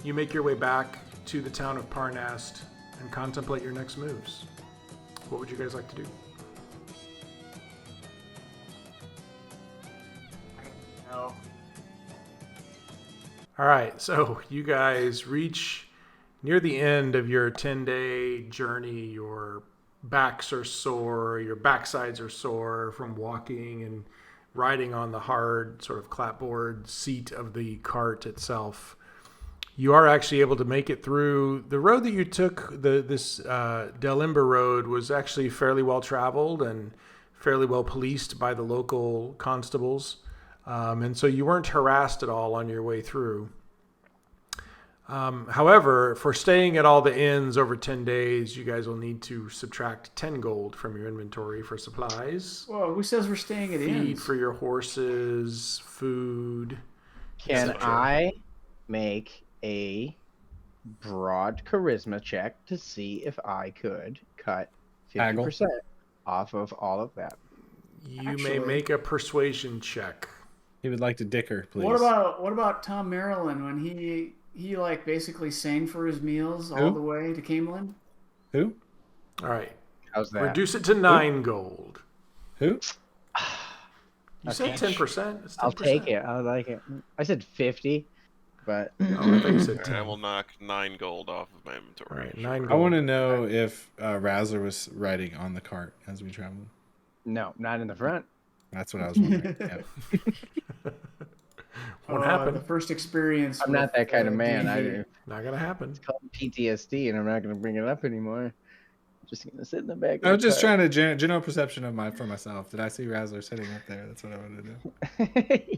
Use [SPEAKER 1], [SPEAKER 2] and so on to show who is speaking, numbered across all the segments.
[SPEAKER 1] you make your way back to the town of Parnast and contemplate your next moves. What would you guys like to do?
[SPEAKER 2] No.
[SPEAKER 1] All right, so you guys reach near the end of your 10-day journey. Your backs are sore, your backsides are sore from walking and riding on the hard sort of clapboard seat of the cart itself. You are actually able to make it through. The road that you took, this Delimber road, was actually fairly well traveled and fairly well policed by the local constables. And so you weren't harassed at all on your way through. However, for staying at all the inns over 10 days, you guys will need to subtract 10 gold from your inventory for supplies.
[SPEAKER 2] Whoa, who says we're staying at
[SPEAKER 1] Feed
[SPEAKER 2] inns?
[SPEAKER 1] for your horses, food.
[SPEAKER 3] Can
[SPEAKER 1] etc.
[SPEAKER 3] I make a broad charisma check to see if I could cut 50% off of all of that?
[SPEAKER 1] You
[SPEAKER 2] Actually-
[SPEAKER 1] may make a persuasion check.
[SPEAKER 4] He would like to dicker, please.
[SPEAKER 2] What about Tom Maryland when he like basically sang for his meals all
[SPEAKER 4] Who?
[SPEAKER 2] the way to Camelin?
[SPEAKER 4] Who?
[SPEAKER 1] All right.
[SPEAKER 3] How's that?
[SPEAKER 1] Reduce it to 9 gold.
[SPEAKER 4] Who?
[SPEAKER 1] You said 10%. It's 10%.
[SPEAKER 3] I'll take it. I like it. I said 50, but
[SPEAKER 1] Oh, I thought you said 10.
[SPEAKER 5] I will knock 9 gold off of my inventory.
[SPEAKER 1] All right, 9 gold.
[SPEAKER 4] I want to know if Razzler was riding on the cart as we traveled.
[SPEAKER 3] no, not in the front.
[SPEAKER 4] That's what I was wondering. Yeah.
[SPEAKER 1] Won't happen.
[SPEAKER 2] The first experience.
[SPEAKER 3] I'm not that kind of man.
[SPEAKER 2] D&D.
[SPEAKER 1] Not gonna happen.
[SPEAKER 3] It's called PTSD, and I'm not going to bring it up anymore. I'm just going to sit in the back.
[SPEAKER 4] I was just trying to general perception of for myself. Did I see Razzler sitting up there? That's what I wanted to do.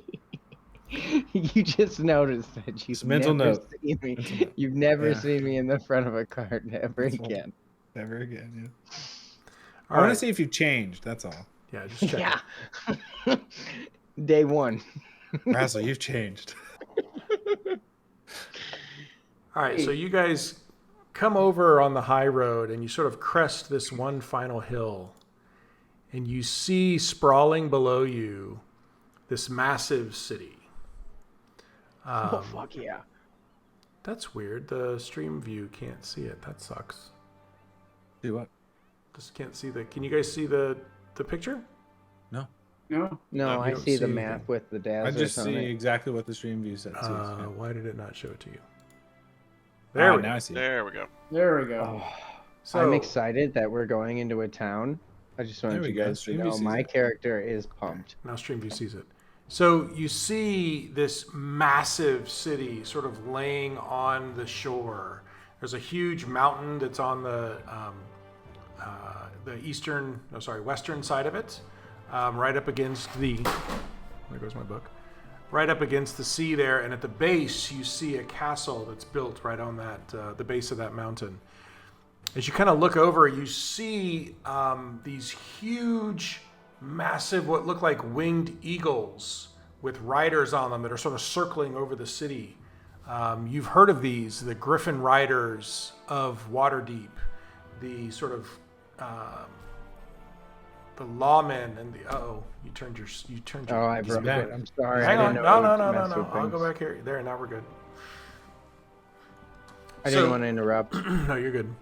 [SPEAKER 3] You just noticed that you've
[SPEAKER 4] mental
[SPEAKER 3] never
[SPEAKER 4] note.
[SPEAKER 3] seen me.
[SPEAKER 4] Mental note.
[SPEAKER 3] You've never
[SPEAKER 4] Yeah.
[SPEAKER 3] seen me in the front of a cart ever
[SPEAKER 4] Mental-
[SPEAKER 3] again.
[SPEAKER 4] Never again. Yeah.
[SPEAKER 1] All
[SPEAKER 4] I want
[SPEAKER 1] right.
[SPEAKER 4] to see if you've changed. That's all.
[SPEAKER 1] Yeah, just check.
[SPEAKER 3] Yeah. Day one.
[SPEAKER 4] Razzler, you've changed.
[SPEAKER 1] All right, so you guys come over on the high road and you sort of crest this one final hill, and you see sprawling below you this massive city.
[SPEAKER 3] Oh, fuck yeah.
[SPEAKER 1] That's weird. The stream view can't see it. That sucks.
[SPEAKER 4] Do what?
[SPEAKER 1] Just can't see the. Can you guys see the picture?
[SPEAKER 4] No.
[SPEAKER 2] No.
[SPEAKER 3] No,
[SPEAKER 1] you
[SPEAKER 3] I
[SPEAKER 1] don't
[SPEAKER 3] see the
[SPEAKER 1] see
[SPEAKER 3] map
[SPEAKER 1] anything.
[SPEAKER 3] with the
[SPEAKER 4] I
[SPEAKER 3] dazzlers
[SPEAKER 4] just
[SPEAKER 3] on
[SPEAKER 4] see
[SPEAKER 3] it.
[SPEAKER 4] exactly what the stream view says.
[SPEAKER 1] Why did it not show it to you?
[SPEAKER 4] There
[SPEAKER 1] There we
[SPEAKER 4] now
[SPEAKER 1] go.
[SPEAKER 4] I see it.
[SPEAKER 5] There we go.
[SPEAKER 2] There we go.
[SPEAKER 3] Oh,
[SPEAKER 1] So,
[SPEAKER 3] I'm excited that we're going into a town. I just
[SPEAKER 4] There
[SPEAKER 3] wanted
[SPEAKER 4] we
[SPEAKER 3] you
[SPEAKER 4] go.
[SPEAKER 3] guys to
[SPEAKER 4] Stream
[SPEAKER 3] know
[SPEAKER 4] sees
[SPEAKER 3] my
[SPEAKER 4] it.
[SPEAKER 3] character is pumped.
[SPEAKER 1] Now StreamView sees it. So you see this massive city sort of laying on the shore. There's a huge mountain that's on the western side of it, right up against the. There goes my book. Right up against the sea there, and at the base you see a castle that's built right on that the base of that mountain. As you kind of look over, you see these huge, massive, what look like winged eagles with riders on them that are sort of circling over the city. You've heard of these, the Griffin Riders of Waterdeep, the sort of the lawmen and the you turned your
[SPEAKER 3] Oh, I
[SPEAKER 1] he's
[SPEAKER 3] broke
[SPEAKER 1] back.
[SPEAKER 3] it. I'm sorry.
[SPEAKER 1] Hang
[SPEAKER 3] I
[SPEAKER 1] on,
[SPEAKER 3] didn't
[SPEAKER 1] no,
[SPEAKER 3] know
[SPEAKER 1] no,
[SPEAKER 3] you
[SPEAKER 1] no,
[SPEAKER 3] mess
[SPEAKER 1] no,
[SPEAKER 3] with
[SPEAKER 1] no. I'll go
[SPEAKER 3] things.
[SPEAKER 1] back here. There, now we're good.
[SPEAKER 3] I didn't
[SPEAKER 1] So-
[SPEAKER 3] want to interrupt.
[SPEAKER 1] No, you're good.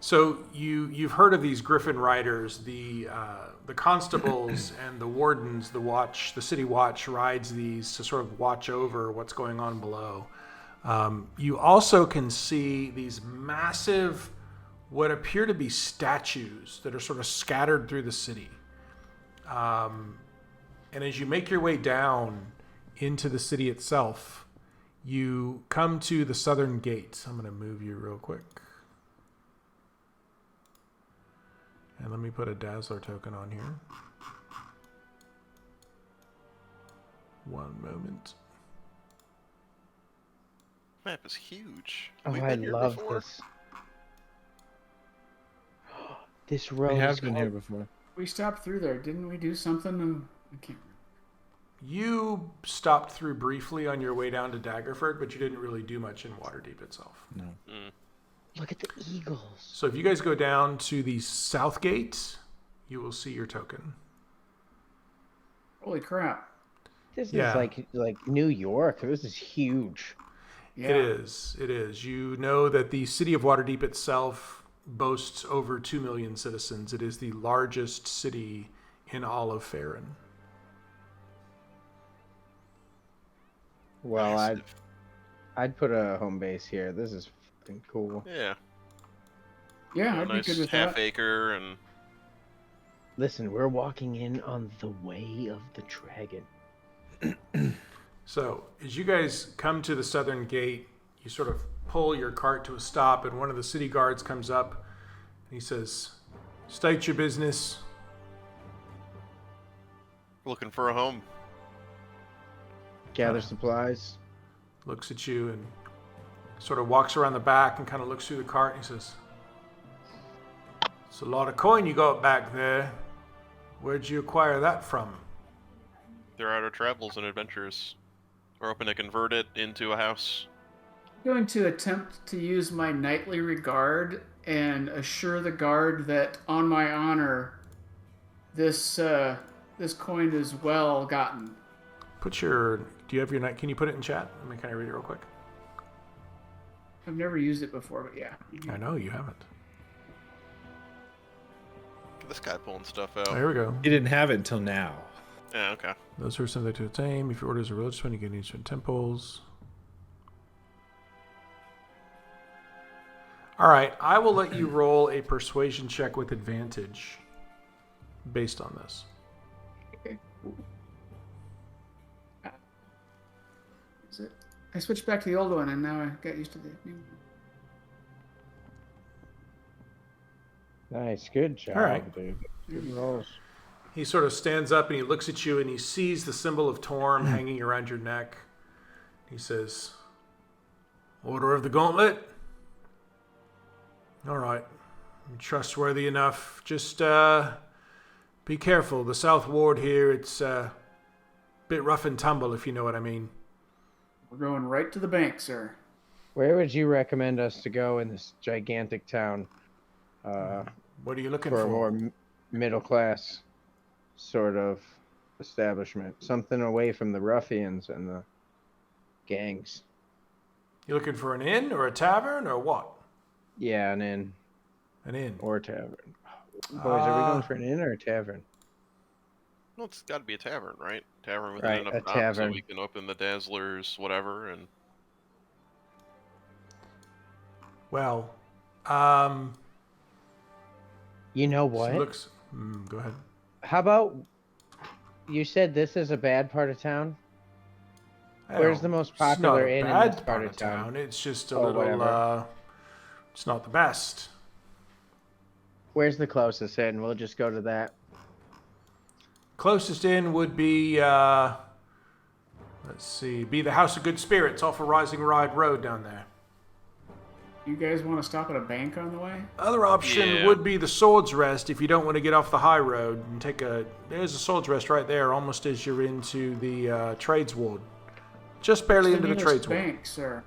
[SPEAKER 1] So you've heard of these Griffin Riders, the constables and the wardens, the city watch rides these to sort of watch over what's going on below. You also can see these massive, what appear to be statues that are sort of scattered through the city. And as you make your way down into the city itself, you come to the southern gate. I'm going to move you real quick. And let me put a Dazzler token on here. One moment.
[SPEAKER 5] Map is huge.
[SPEAKER 3] Oh,
[SPEAKER 5] We've
[SPEAKER 3] I
[SPEAKER 5] been here
[SPEAKER 3] love
[SPEAKER 5] before.
[SPEAKER 3] this. This road
[SPEAKER 4] We
[SPEAKER 3] is
[SPEAKER 4] have been here
[SPEAKER 3] called-
[SPEAKER 4] before.
[SPEAKER 2] We stopped through there. Didn't we do something? I can't remember.
[SPEAKER 1] You stopped through briefly on your way down to Daggerford, but you didn't really do much in Waterdeep itself.
[SPEAKER 4] No.
[SPEAKER 3] Look at the eagles.
[SPEAKER 1] So if you guys go down to the south gate, you will see your token.
[SPEAKER 2] Holy crap.
[SPEAKER 3] This
[SPEAKER 1] Yeah.
[SPEAKER 3] is like New York. This is huge.
[SPEAKER 2] Yeah.
[SPEAKER 1] It is. It is. You know that the city of Waterdeep itself boasts over 2 million citizens. It is the largest city in all of Faerun.
[SPEAKER 3] Well,
[SPEAKER 5] Massive.
[SPEAKER 3] I'd put a home base here. This is fucking cool.
[SPEAKER 5] Yeah.
[SPEAKER 2] Yeah,
[SPEAKER 5] A
[SPEAKER 2] I'd be
[SPEAKER 5] nice
[SPEAKER 2] good with
[SPEAKER 5] half
[SPEAKER 2] that.
[SPEAKER 5] acre and
[SPEAKER 3] Listen, we're walking in on the way of the dragon.
[SPEAKER 1] So, as you guys come to the southern gate, you sort of pull your cart to a stop, and one of the city guards comes up and he says, "State your business."
[SPEAKER 5] looking for a home.
[SPEAKER 3] Gather supplies.
[SPEAKER 1] Looks at you and sort of walks around the back and kind of looks through the cart and he says, "It's a lot of coin you got back there. Where'd you acquire that from?"
[SPEAKER 5] They're out of travels and adventures. We're hoping to convert it into a house.
[SPEAKER 2] I'm going to attempt to use my knightly regard and assure the guard that, on my honor, this coin is well gotten.
[SPEAKER 1] Do you have your night? Can you put it in chat? Can I read it real quick?
[SPEAKER 2] I've never used it before, but yeah.
[SPEAKER 1] I know you haven't.
[SPEAKER 5] Look at this guy pulling stuff out.
[SPEAKER 1] There we go.
[SPEAKER 4] He didn't have it until now.
[SPEAKER 5] Yeah, okay.
[SPEAKER 1] Those who are subject to attain. If your order is a religious one, you get ancient temples. All right, I will let you roll a persuasion check with advantage based on this.
[SPEAKER 2] Okay. Is it? I switched back to the old one, and now I got used to the new one.
[SPEAKER 3] Nice, good job,
[SPEAKER 1] All right.
[SPEAKER 3] dude. Good rolls.
[SPEAKER 1] He sort of stands up and he looks at you and he sees the symbol of Torm hanging around your neck. He says, "Order of the Gauntlet? All right. I'm trustworthy enough. Just be careful. The South Ward here, it's a bit rough and tumble, if you know what I mean."
[SPEAKER 2] We're going right to the bank, sir.
[SPEAKER 3] Where would you recommend us to go in this gigantic town?
[SPEAKER 1] What are you looking
[SPEAKER 3] For
[SPEAKER 1] for?
[SPEAKER 3] a more middle class sort of establishment. Something away from the ruffians and the gangs.
[SPEAKER 1] You looking for an inn or a tavern or what?
[SPEAKER 3] Yeah, an inn
[SPEAKER 1] An inn.
[SPEAKER 3] or a tavern. Boys, are we going for an inn or a tavern?
[SPEAKER 5] Well, it's got to be a tavern, right? Tavern with
[SPEAKER 3] Right,
[SPEAKER 5] enough
[SPEAKER 3] a
[SPEAKER 5] knob
[SPEAKER 3] tavern.
[SPEAKER 5] so we can open the Dazzlers, whatever, and
[SPEAKER 1] Well,
[SPEAKER 3] You know
[SPEAKER 1] she
[SPEAKER 3] what?
[SPEAKER 1] looks. Go ahead.
[SPEAKER 3] How about you said this is a bad part of town? Where's the most
[SPEAKER 1] It's not
[SPEAKER 3] popular
[SPEAKER 1] a
[SPEAKER 3] inn in
[SPEAKER 1] bad
[SPEAKER 3] this part of town?
[SPEAKER 1] It's just a
[SPEAKER 3] Oh,
[SPEAKER 1] little.
[SPEAKER 3] whatever.
[SPEAKER 1] It's not the best.
[SPEAKER 3] Where's the closest inn? We'll just go to that.
[SPEAKER 1] Closest inn would be. Let's see. Be the House of Good Spirits off of Rising Ride Road down there.
[SPEAKER 2] You guys want to stop at a bank on the way?
[SPEAKER 1] Other option
[SPEAKER 5] Yeah.
[SPEAKER 1] would be the Swords Rest if you don't want to get off the high road and take a. There's a Swords Rest right there, almost as you're into the Trades Ward. Just barely into the Trades Ward.
[SPEAKER 2] bank, sir.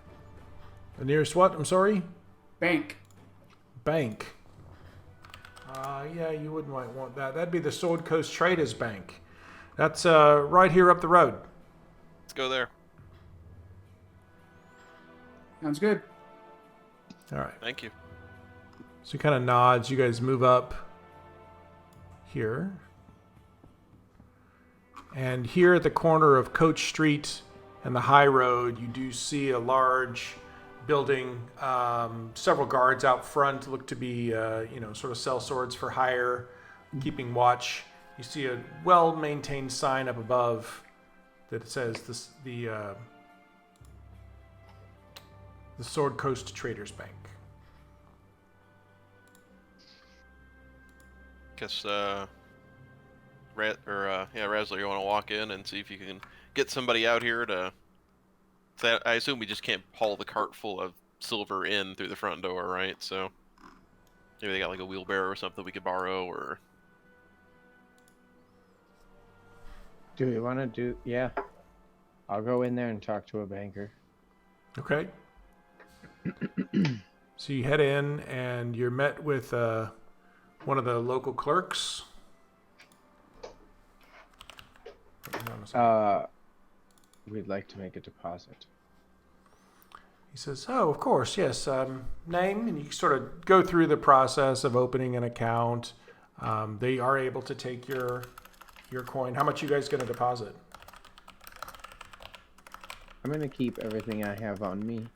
[SPEAKER 1] The nearest what? I'm sorry?
[SPEAKER 2] Bank.
[SPEAKER 1] Bank. Yeah, you wouldn't might want that. That'd be the Sword Coast Traders Bank. That's right here up the road.
[SPEAKER 5] let's go there.
[SPEAKER 2] Sounds good.
[SPEAKER 1] All right.
[SPEAKER 5] Thank you.
[SPEAKER 1] So he kind of nods. You guys move up here. And here at the corner of Coach Street and the High Road, you do see a large building. Several guards out front look to be, sort of sell swords for hire, keeping watch. You see a well-maintained sign up above that says the Sword Coast Traders Bank.
[SPEAKER 5] Guess Razzler, you want to walk in and see if you can get somebody out here to. So I assume we just can't haul the cart full of silver in through the front door, right? So maybe they got like a wheelbarrow or something we could borrow, or
[SPEAKER 3] Do we want to do... Yeah. I'll go in there and talk to a banker.
[SPEAKER 1] Okay. So you head in and you're met with one of the local clerks.
[SPEAKER 3] We'd like to make a deposit.
[SPEAKER 1] He says, "Oh, of course, yes. Name," and you sort of go through the process of opening an account. They are able to take your coin. How much you guys going to deposit?
[SPEAKER 3] I'm gonna keep everything I have on me.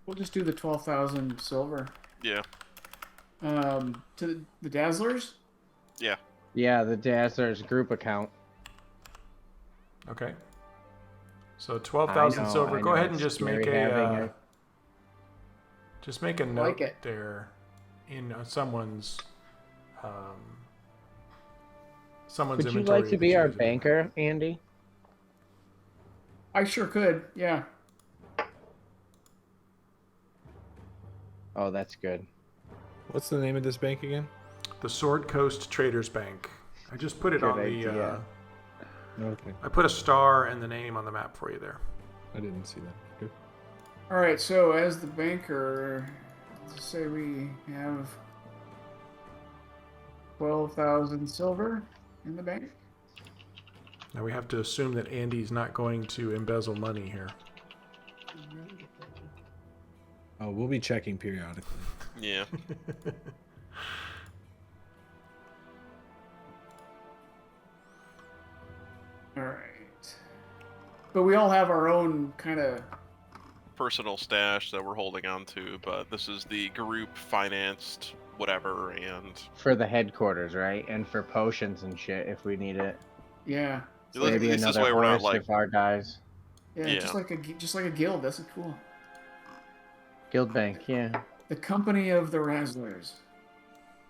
[SPEAKER 2] We'll just do the 12,000 silver.
[SPEAKER 5] Yeah.
[SPEAKER 2] To the Dazzlers.
[SPEAKER 5] Yeah.
[SPEAKER 3] Yeah, the Dazzler's group account.
[SPEAKER 1] Okay. So 12,000
[SPEAKER 3] I
[SPEAKER 1] silver. Go
[SPEAKER 3] know,
[SPEAKER 1] ahead and
[SPEAKER 3] it's
[SPEAKER 1] just
[SPEAKER 3] scary
[SPEAKER 1] make
[SPEAKER 3] having
[SPEAKER 1] a just make a note
[SPEAKER 2] Like it.
[SPEAKER 1] there in someone's
[SPEAKER 3] Would you
[SPEAKER 1] inventory.
[SPEAKER 3] like to
[SPEAKER 1] that
[SPEAKER 3] be
[SPEAKER 1] you
[SPEAKER 3] our
[SPEAKER 1] guys are-
[SPEAKER 3] banker, Andy?
[SPEAKER 2] I sure could. Yeah.
[SPEAKER 3] Oh, that's good.
[SPEAKER 4] What's the name of this bank again?
[SPEAKER 1] The Sword Coast Traders Bank. I just put it
[SPEAKER 3] Good
[SPEAKER 1] on the.
[SPEAKER 3] idea.
[SPEAKER 4] Okay,
[SPEAKER 1] I put a star and the name on the map for you there.
[SPEAKER 4] I didn't see that. Good.
[SPEAKER 2] All right. So as the banker, let's say we have 12,000 silver in the bank.
[SPEAKER 1] Now we have to assume that Andy's not going to embezzle money here.
[SPEAKER 4] Oh, we'll be checking periodically.
[SPEAKER 5] Yeah.
[SPEAKER 2] All right. But we all have our own kind of.
[SPEAKER 5] Personal stash that we're holding on to, but this is the group financed whatever, and
[SPEAKER 3] For the headquarters, right? And for potions and shit if we need it.
[SPEAKER 2] Yeah.
[SPEAKER 5] at least
[SPEAKER 3] Maybe
[SPEAKER 5] this
[SPEAKER 3] another
[SPEAKER 5] way we're not
[SPEAKER 3] horse
[SPEAKER 5] like
[SPEAKER 3] if our dies.
[SPEAKER 2] Yeah.
[SPEAKER 5] Yeah.
[SPEAKER 2] Just like a guild. That's cool.
[SPEAKER 3] Guild bank, yeah.
[SPEAKER 2] The Company of the Razzlers.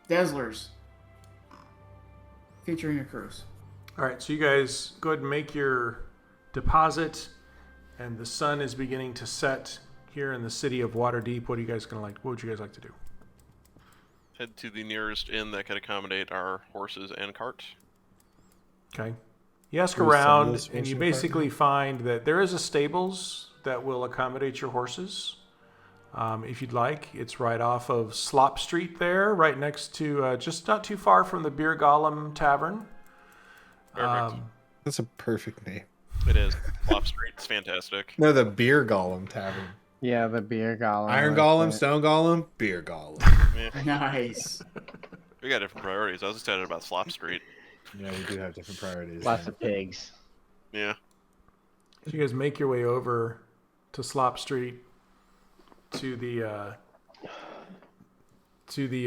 [SPEAKER 2] Dazzlers. Featuring Akrus.
[SPEAKER 1] All right, so you guys go ahead and make your deposit, and the sun is beginning to set here in the city of Waterdeep. What are you guys gonna like? What would you guys like to do?
[SPEAKER 5] head to the nearest inn that can accommodate our horses and cart.
[SPEAKER 1] Okay. You ask
[SPEAKER 4] Can we sell
[SPEAKER 1] around,
[SPEAKER 4] this
[SPEAKER 1] and
[SPEAKER 4] horse
[SPEAKER 1] you
[SPEAKER 4] and cart
[SPEAKER 1] basically find that there is a stables that will accommodate your horses. If you'd like, it's right off of Slop Street there, right next to, just not too far from the Beer Golem Tavern.
[SPEAKER 5] Perfect.
[SPEAKER 4] That's a perfect name.
[SPEAKER 5] It is. Flop Street. It's fantastic.
[SPEAKER 4] No, the Beer Golem Tavern.
[SPEAKER 3] Yeah, the beer golem.
[SPEAKER 4] Iron
[SPEAKER 3] like
[SPEAKER 4] Golem,
[SPEAKER 3] that.
[SPEAKER 4] Stone Golem, Beer Golem.
[SPEAKER 5] Yeah.
[SPEAKER 2] Nice.
[SPEAKER 5] We got different priorities. I was excited about Slop Street.
[SPEAKER 4] Yeah, we do have different priorities.
[SPEAKER 3] Lots of pigs.
[SPEAKER 5] Yeah.
[SPEAKER 1] So you guys make your way over to Slop Street to the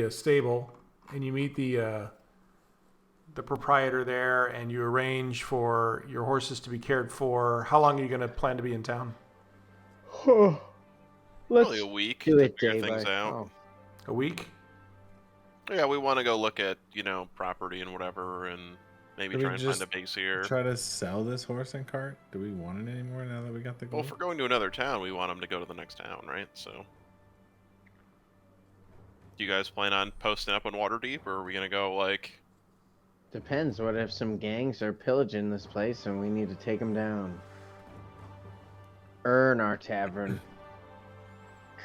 [SPEAKER 1] stable, and you meet the proprietor there, and you arrange for your horses to be cared for. How long are you going to plan to be in town?
[SPEAKER 3] Let's
[SPEAKER 5] Probably a week
[SPEAKER 3] do
[SPEAKER 5] to
[SPEAKER 3] it
[SPEAKER 5] figure
[SPEAKER 3] day
[SPEAKER 5] things
[SPEAKER 3] by
[SPEAKER 5] out.
[SPEAKER 3] oh.
[SPEAKER 1] A week?
[SPEAKER 5] Yeah, we want to go look at, property and whatever, and maybe
[SPEAKER 4] Can we
[SPEAKER 5] try and find
[SPEAKER 4] just
[SPEAKER 5] a base here.
[SPEAKER 4] Try to sell this horse and cart? Do we want it anymore now that we got the
[SPEAKER 5] Well,
[SPEAKER 4] gold?
[SPEAKER 5] if we're going to another town, we want them to go to the next town, right? So, do you guys plan on posting up on Waterdeep, or are we gonna go like?
[SPEAKER 3] Depends. What if some gangs are pillaging this place and we need to take them down? Earn our tavern.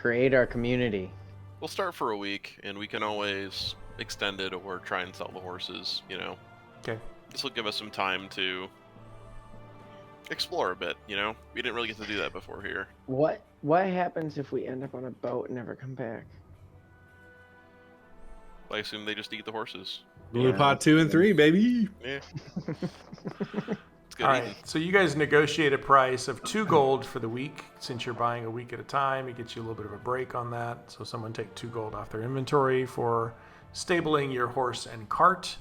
[SPEAKER 3] Create our community.
[SPEAKER 5] We'll start for a week, and we can always extend it or try and sell the horses.
[SPEAKER 1] Okay.
[SPEAKER 5] This will give us some time to explore a bit. We didn't really get to do that before here.
[SPEAKER 3] What happens if we end up on a boat and never come back?
[SPEAKER 5] I assume they just eat the horses.
[SPEAKER 4] Blue
[SPEAKER 3] Yeah.
[SPEAKER 4] pot 2 and 3, baby.
[SPEAKER 5] Yeah. It's good
[SPEAKER 1] All
[SPEAKER 5] eating.
[SPEAKER 1] right. So you guys negotiate a price of 2 gold for the week. Since you're buying a week at a time, it gets you a little bit of a break on that. So someone take 2 gold off their inventory for stabling your horse and cart.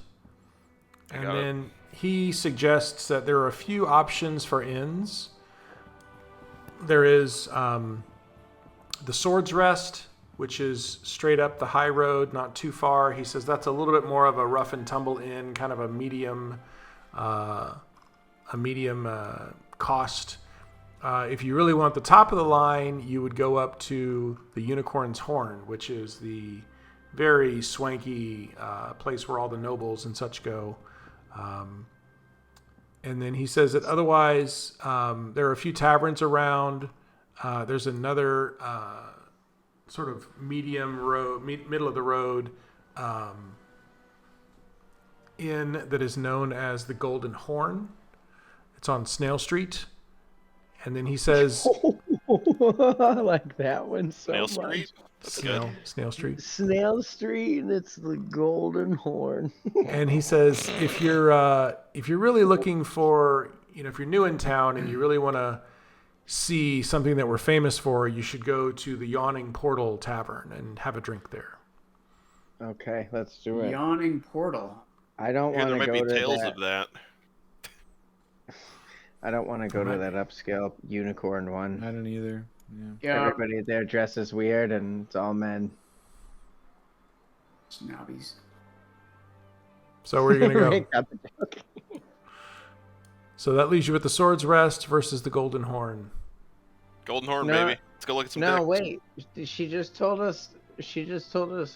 [SPEAKER 1] And
[SPEAKER 5] got it.
[SPEAKER 1] then he suggests that there are a few options for inns. There is the Sword's Rest, which is straight up the high road, not too far. He says that's a little bit more of a rough and tumble inn, kind of a medium cost. If you really want the top of the line, you would go up to the Unicorn's Horn, which is the very swanky place where all the nobles and such go. And then he says that otherwise, there are a few taverns around. There's another sort of medium road, middle of the road inn that is known as the Golden Horn. It's on Snail Street. And then he says
[SPEAKER 3] I like that one so
[SPEAKER 5] Snail
[SPEAKER 3] much.
[SPEAKER 5] Street. That's good.
[SPEAKER 1] Snail Street.
[SPEAKER 3] Snail Street, and it's the Golden Horn.
[SPEAKER 1] And he says, if you're really looking for, if you're new in town and you really want to see something that we're famous for, you should go to the Yawning Portal Tavern and have a drink there.
[SPEAKER 3] Okay, let's do it.
[SPEAKER 2] Yawning Portal.
[SPEAKER 3] I don't
[SPEAKER 5] Yeah,
[SPEAKER 3] want
[SPEAKER 5] there
[SPEAKER 3] to
[SPEAKER 5] might
[SPEAKER 3] go
[SPEAKER 5] be
[SPEAKER 3] to
[SPEAKER 5] tales
[SPEAKER 3] that.
[SPEAKER 5] of that.
[SPEAKER 3] I don't want to go to that upscale unicorn
[SPEAKER 4] I
[SPEAKER 3] one.
[SPEAKER 4] don't either. Yeah.
[SPEAKER 2] Yeah.
[SPEAKER 3] Everybody there dresses weird, and it's all men.
[SPEAKER 2] Snobbies.
[SPEAKER 1] So where are you going to go?
[SPEAKER 3] Rick got the joke.
[SPEAKER 1] So that leaves you with the Sword's Rest versus the Golden Horn.
[SPEAKER 5] Golden Horn,
[SPEAKER 3] No.
[SPEAKER 5] baby. Let's go look at some
[SPEAKER 3] No,
[SPEAKER 5] dicks.
[SPEAKER 3] wait. She just told us,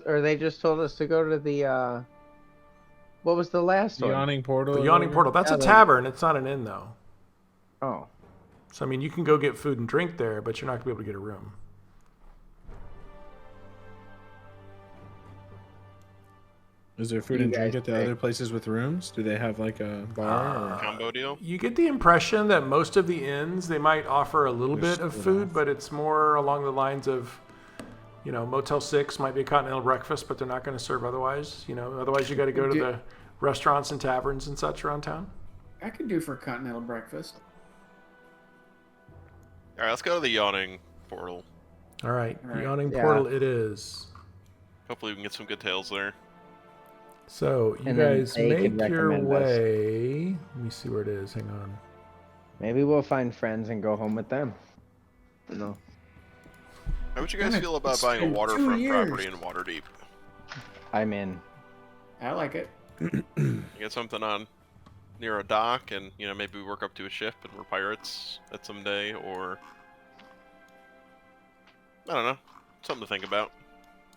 [SPEAKER 3] or they just told us to go to the, what was the last
[SPEAKER 4] The
[SPEAKER 3] one?
[SPEAKER 4] Yawning Portal.
[SPEAKER 1] The
[SPEAKER 4] or
[SPEAKER 1] Yawning
[SPEAKER 4] whatever?
[SPEAKER 1] Portal. That's a
[SPEAKER 3] Yeah,
[SPEAKER 1] tavern. It's not an inn, though.
[SPEAKER 3] Oh.
[SPEAKER 1] So, I mean, you can go get food and drink there, but you're not going to be able to get a room.
[SPEAKER 4] Is there food
[SPEAKER 3] You
[SPEAKER 4] and drink
[SPEAKER 3] guys
[SPEAKER 4] at the
[SPEAKER 3] pick.
[SPEAKER 4] other places with rooms? Do they have like a bar? or...
[SPEAKER 5] Combo deal.
[SPEAKER 1] You get the impression that most of the inns, they might offer a little
[SPEAKER 4] They're
[SPEAKER 1] bit of
[SPEAKER 4] split
[SPEAKER 1] food,
[SPEAKER 4] off.
[SPEAKER 1] but it's more along the lines of, Motel 6 might be a continental breakfast, but they're not going to serve otherwise. Otherwise you got to go to
[SPEAKER 2] Do-
[SPEAKER 1] the restaurants and taverns and such around town.
[SPEAKER 2] I could do for continental breakfast.
[SPEAKER 5] All right, let's go to the Yawning Portal.
[SPEAKER 1] All right,
[SPEAKER 2] All right.
[SPEAKER 1] Yawning
[SPEAKER 3] Yeah.
[SPEAKER 1] Portal it is.
[SPEAKER 5] Hopefully, we can get some good tales there.
[SPEAKER 1] So you
[SPEAKER 3] And then
[SPEAKER 1] guys
[SPEAKER 3] they can
[SPEAKER 1] make your
[SPEAKER 3] recommend us.
[SPEAKER 1] way. Let me see where it is. Hang on.
[SPEAKER 3] Maybe we'll find friends and go home with them. No.
[SPEAKER 5] How would you guys
[SPEAKER 2] Yeah,
[SPEAKER 5] feel about
[SPEAKER 2] it's
[SPEAKER 5] buying a
[SPEAKER 2] been 2
[SPEAKER 5] waterfront
[SPEAKER 2] years.
[SPEAKER 5] property in Waterdeep?
[SPEAKER 3] I'm in.
[SPEAKER 2] I like it.
[SPEAKER 5] You get something on near a dock, and maybe we work up to a ship and we're pirates at some day, or I don't know, something to think about.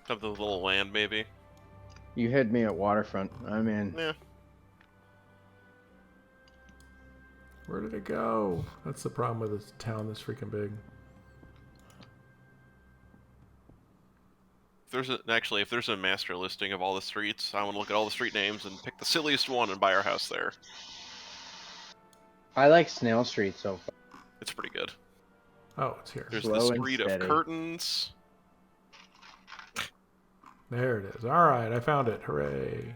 [SPEAKER 5] Something with a little land, maybe.
[SPEAKER 3] You had me at waterfront. I'm in.
[SPEAKER 5] Yeah.
[SPEAKER 1] Where did it go? That's the problem with this town that's freaking big.
[SPEAKER 5] If there's a master listing of all the streets, I want to look at all the street names and pick the silliest one and buy our house there.
[SPEAKER 3] I like Snail Street so far.
[SPEAKER 5] It's pretty good.
[SPEAKER 1] Oh, it's here.
[SPEAKER 5] There's
[SPEAKER 3] Slow
[SPEAKER 5] the
[SPEAKER 3] and
[SPEAKER 5] Street of
[SPEAKER 3] steady.
[SPEAKER 5] Curtains.
[SPEAKER 1] There it is. All right, I found it. Hooray.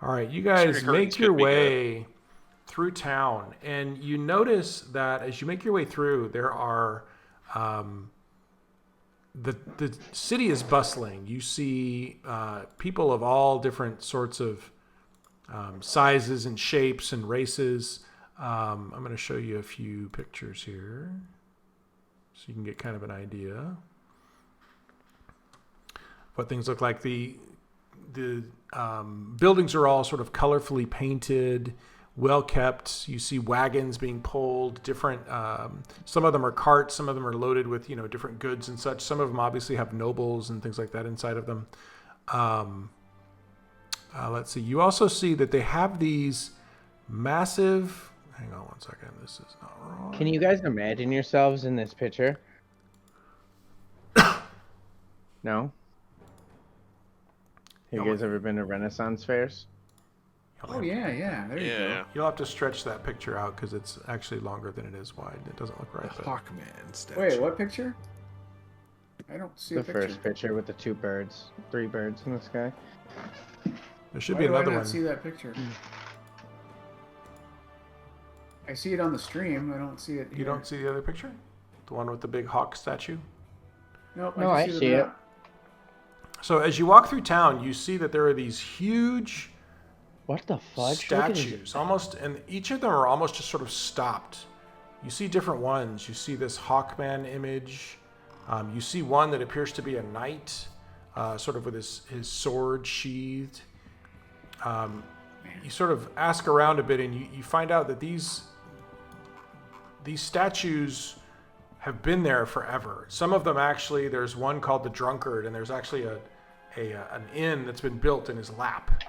[SPEAKER 1] All right, you guys
[SPEAKER 5] Street of Curtains
[SPEAKER 1] make your
[SPEAKER 5] could be
[SPEAKER 1] way through town, and you notice that as you make your way through, there are the city is bustling. You see people of all different sorts of sizes and shapes and races. I'm going to show you a few pictures here so you can get kind of an idea what things look like. The buildings are all sort of colorfully painted, well kept. You see wagons being pulled, different, some of them are carts, some of them are loaded with, different goods and such. Some of them obviously have nobles and things like that inside of them. Let's see. You also see that they have these massive, hang on one second. This is not wrong.
[SPEAKER 3] Can you guys imagine yourselves in this picture? No? Have you guys ever been to Renaissance fairs?
[SPEAKER 2] Oh yeah. There you go.
[SPEAKER 5] Yeah.
[SPEAKER 1] You'll have to stretch that picture out because it's actually longer than it is wide. It doesn't look right.
[SPEAKER 4] The
[SPEAKER 1] But
[SPEAKER 4] Hawkman statue.
[SPEAKER 2] Wait, what picture? I don't see
[SPEAKER 3] The
[SPEAKER 2] a picture.
[SPEAKER 3] first picture with the 3 birds in the sky.
[SPEAKER 1] there should
[SPEAKER 2] Why
[SPEAKER 1] be
[SPEAKER 2] do I
[SPEAKER 1] another
[SPEAKER 2] not
[SPEAKER 1] one.
[SPEAKER 2] see that picture? I see it on the stream. I don't see it here.
[SPEAKER 1] You don't see the other picture? The one with the big hawk statue?
[SPEAKER 2] Nope.
[SPEAKER 3] No,
[SPEAKER 2] I
[SPEAKER 3] I
[SPEAKER 2] just
[SPEAKER 3] see
[SPEAKER 2] the
[SPEAKER 3] it.
[SPEAKER 2] map.
[SPEAKER 1] So as you walk through town, you see that there are these huge
[SPEAKER 3] What the fudge? Look at his-
[SPEAKER 1] statues, almost, and each of them are almost just sort of stopped. You see different ones. You see this Hawkman image. You see one that appears to be a knight, sort of with his sword sheathed. You sort of ask around a bit, and you find out that these statues have been there forever. Some of them actually, there's one called the Drunkard, and there's actually an inn that's been built in his lap.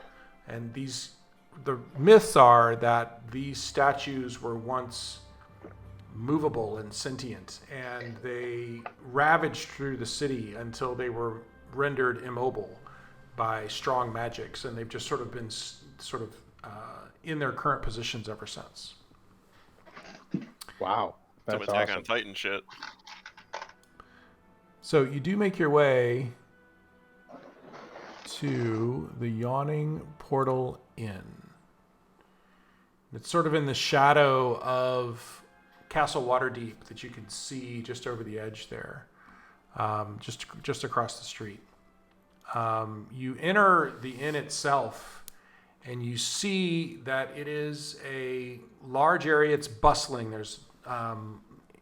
[SPEAKER 1] And the myths are that these statues were once movable and sentient, and they ravaged through the city until they were rendered immobile by strong magics, and they've just sort of been in their current positions ever since.
[SPEAKER 3] Wow.
[SPEAKER 5] Some
[SPEAKER 3] That's
[SPEAKER 5] Attack
[SPEAKER 3] awesome.
[SPEAKER 5] on Titan shit.
[SPEAKER 1] So you do make your way to the Yawning Portal Inn. It's sort of in the shadow of Castle Waterdeep that you can see just over the edge there, just across the street. You enter the inn itself, and you see that it is a large area. It's bustling. There's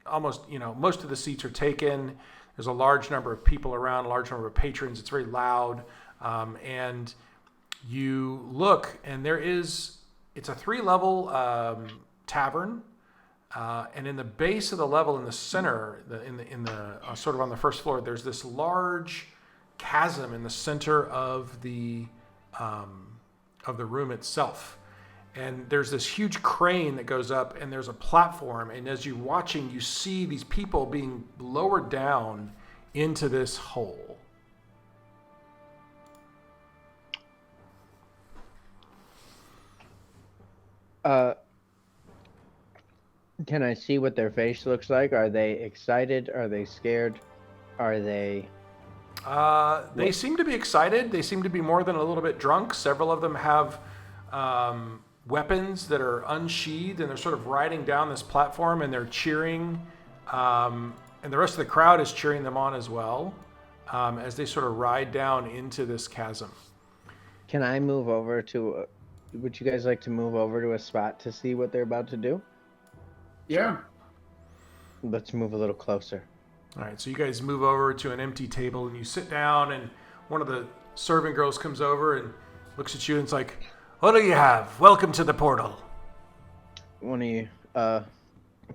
[SPEAKER 1] almost, most of the seats are taken. There's a large number of people around, a large number of patrons. It's very loud. And you look, and it's a 3-level tavern. And in the base of the level, in the center, in the sort of on the first floor, there's this large chasm in the center of the room itself. And there's this huge crane that goes up, and there's a platform. And as you're watching, you see these people being lowered down into this hole.
[SPEAKER 3] Can I see what their face looks like? Are they excited? Are they scared? Are they...
[SPEAKER 1] They seem to be excited. They seem to be more than a little bit drunk. Several of them have weapons that are unsheathed, and they're sort of riding down this platform, and they're cheering. And the rest of the crowd is cheering them on as well, as they sort of ride down into this chasm.
[SPEAKER 3] Can I move over to... would you guys like to move over to a spot to see what they're about to do?
[SPEAKER 2] Yeah.
[SPEAKER 3] Let's move a little closer.
[SPEAKER 1] All right, so you guys move over to an empty table, and you sit down, and one of the serving girls comes over and looks at you, and it's like, "What do you have? Welcome to the portal."
[SPEAKER 3] One of you,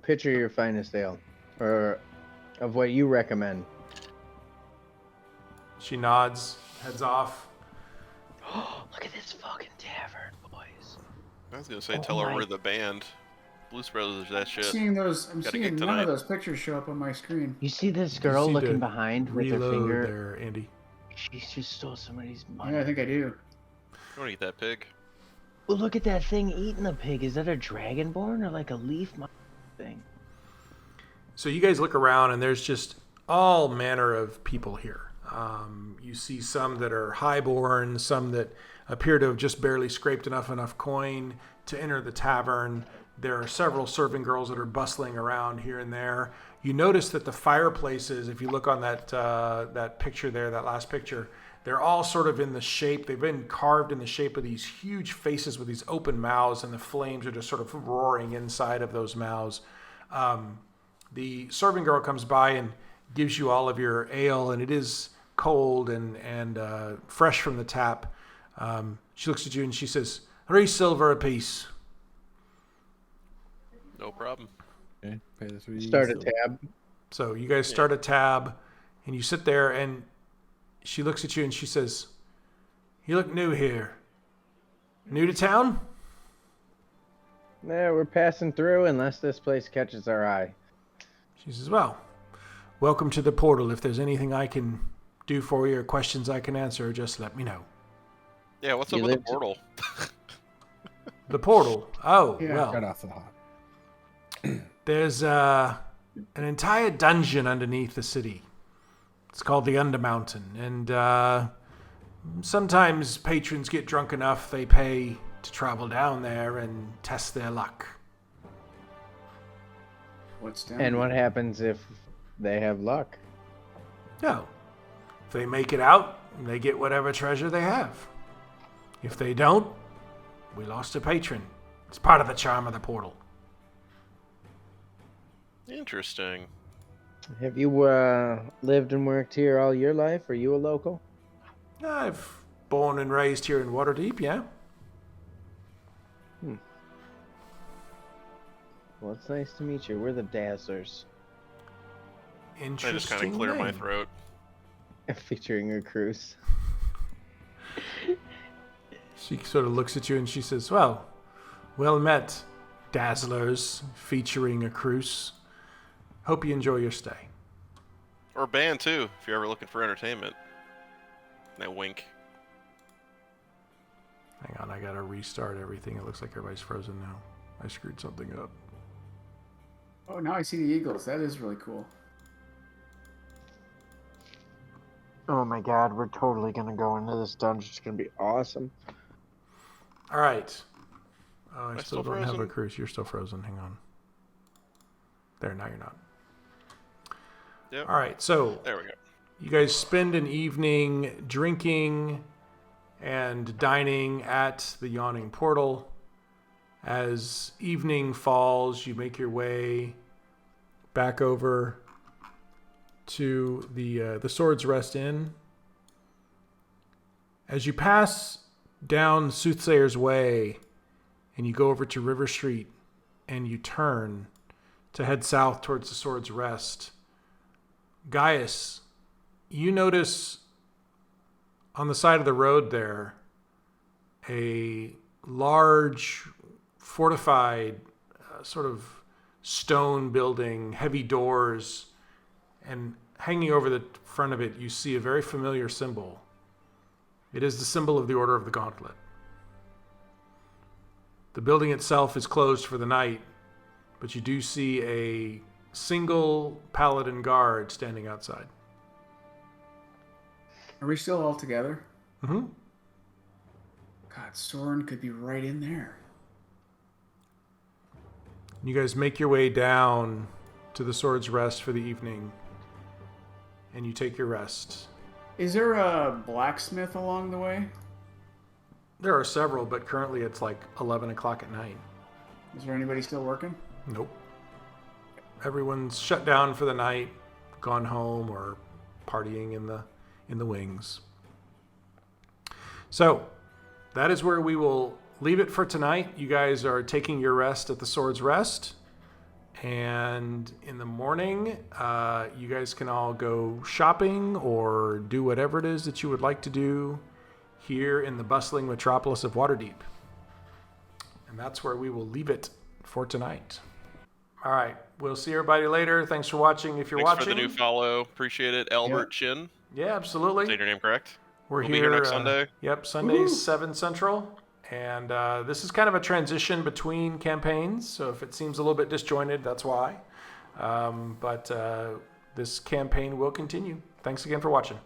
[SPEAKER 3] picture your finest ale, or of what you recommend.
[SPEAKER 1] She nods, heads off.
[SPEAKER 3] Look at this fucking tavern, boys.
[SPEAKER 5] I was gonna say, tell her we're the band. Blues Brothers, that shit.
[SPEAKER 2] I'm seeing none
[SPEAKER 5] tonight.
[SPEAKER 2] of those pictures show up on my screen.
[SPEAKER 3] You see this girl
[SPEAKER 1] You see
[SPEAKER 3] looking
[SPEAKER 1] the
[SPEAKER 3] behind with her
[SPEAKER 1] Reload
[SPEAKER 3] finger?
[SPEAKER 1] there, Andy.
[SPEAKER 3] She just stole somebody's money.
[SPEAKER 2] Yeah, I think I do.
[SPEAKER 5] You wanna eat that pig?
[SPEAKER 3] Well, look at that thing eating the pig. Is that a dragonborn or like a leaf thing?
[SPEAKER 1] So you guys look around, and there's just all manner of people here. You see some that are highborn, some that appear to have just barely scraped enough coin to enter the tavern. There are several serving girls that are bustling around here and there. You notice that the fireplaces, if you look on that picture there, that last picture, they're all sort of in the shape. They've been carved in the shape of these huge faces with these open mouths, and the flames are just sort of roaring inside of those mouths. The serving girl comes by and gives you all of your ale, and it is cold and fresh from the tap. She looks at you and she says, 3 silver apiece.
[SPEAKER 5] No problem.
[SPEAKER 4] Okay, pay the 3
[SPEAKER 3] Start a
[SPEAKER 4] silver.
[SPEAKER 3] tab.
[SPEAKER 1] So you guys start a tab, and you sit there, and she looks at you and she says, "You look new here. New to town?"
[SPEAKER 3] Yeah, we're passing through unless this place catches our eye.
[SPEAKER 1] She says, "Well, welcome to the portal. If there's anything I can do for you or questions I can answer, just let me know."
[SPEAKER 5] Yeah, what's
[SPEAKER 3] You
[SPEAKER 5] up with the
[SPEAKER 3] lived-
[SPEAKER 5] portal?
[SPEAKER 1] The portal. Oh,
[SPEAKER 2] Yeah.
[SPEAKER 1] well.
[SPEAKER 4] Right off the hop.
[SPEAKER 1] There's an entire dungeon underneath the city. It's called the Undermountain, and sometimes patrons get drunk enough they pay to travel down there and test their luck.
[SPEAKER 2] What's down
[SPEAKER 3] And
[SPEAKER 2] there?
[SPEAKER 3] what happens if they have luck?
[SPEAKER 1] No. If they make it out, they get whatever treasure they have. If they don't, we lost a patron. It's part of the charm of the portal.
[SPEAKER 5] Interesting.
[SPEAKER 3] Have you lived and worked here all your life? Are you a local?
[SPEAKER 1] I've born and raised here in Waterdeep, yeah.
[SPEAKER 3] Well, it's nice to meet you. We're the Dazzlers.
[SPEAKER 5] I
[SPEAKER 1] Interesting.
[SPEAKER 5] just kind of clear my
[SPEAKER 1] name.
[SPEAKER 5] throat.
[SPEAKER 3] Featuring Akrus.
[SPEAKER 1] She sort of looks at you and she says, well met, Dazzlers, featuring Akrus. Hope you enjoy your stay.
[SPEAKER 5] Or band, too, if you're ever looking for entertainment. And I wink.
[SPEAKER 1] Hang on, I gotta restart everything. It looks like everybody's frozen now. I screwed something up.
[SPEAKER 2] Oh, now I see the eagles. That is really cool.
[SPEAKER 3] Oh my god, we're totally gonna go into this dungeon. It's gonna be awesome.
[SPEAKER 1] All right. Oh, I
[SPEAKER 5] Am I
[SPEAKER 1] still
[SPEAKER 5] still
[SPEAKER 1] don't have a
[SPEAKER 5] frozen?
[SPEAKER 1] cruise. You're still frozen. Hang on. There, now you're not.
[SPEAKER 5] Yep.
[SPEAKER 1] All right, so
[SPEAKER 5] There we go.
[SPEAKER 1] you guys spend an evening drinking and dining at the Yawning Portal. As evening falls, you make your way back over to the Sword's Rest Inn. As you pass down Soothsayer's Way and you go over to River Street and you turn to head south towards the Sword's Rest, Gaius, you notice on the side of the road there a large fortified sort of stone building, heavy doors, and hanging over the front of it you see a very familiar symbol. It is the symbol of the Order of the Gauntlet. The building itself is closed for the night, but you do see a single paladin guard standing outside.
[SPEAKER 2] Are we still all together?
[SPEAKER 1] Mm-hmm.
[SPEAKER 2] God, Soren could be right in there.
[SPEAKER 1] You guys make your way down to the Sword's Rest for the evening, and you take your rest.
[SPEAKER 2] Is there a blacksmith along the way?
[SPEAKER 1] There are several, but currently it's like 11 o'clock at night.
[SPEAKER 2] Is there anybody still working?
[SPEAKER 1] Nope. Everyone's shut down for the night, gone home, or partying in the wings. So, that is where we will leave it for tonight. You guys are taking your rest at the Sword's Rest. And in the morning, you guys can all go shopping or do whatever it is that you would like to do here in the bustling metropolis of Waterdeep. And that's where we will leave it for tonight. All right. We'll see everybody later. Thanks for watching. If you're
[SPEAKER 5] Thanks
[SPEAKER 1] watching.
[SPEAKER 5] for the new follow. Appreciate it. Albert Chin.
[SPEAKER 1] Yeah, absolutely.
[SPEAKER 5] Say your name correct.
[SPEAKER 1] We'll
[SPEAKER 5] be here next Sunday.
[SPEAKER 1] Yep, Sundays, 7 Central. And this is kind of a transition between campaigns, so if it seems a little bit disjointed, that's why. But this campaign will continue. Thanks again for watching.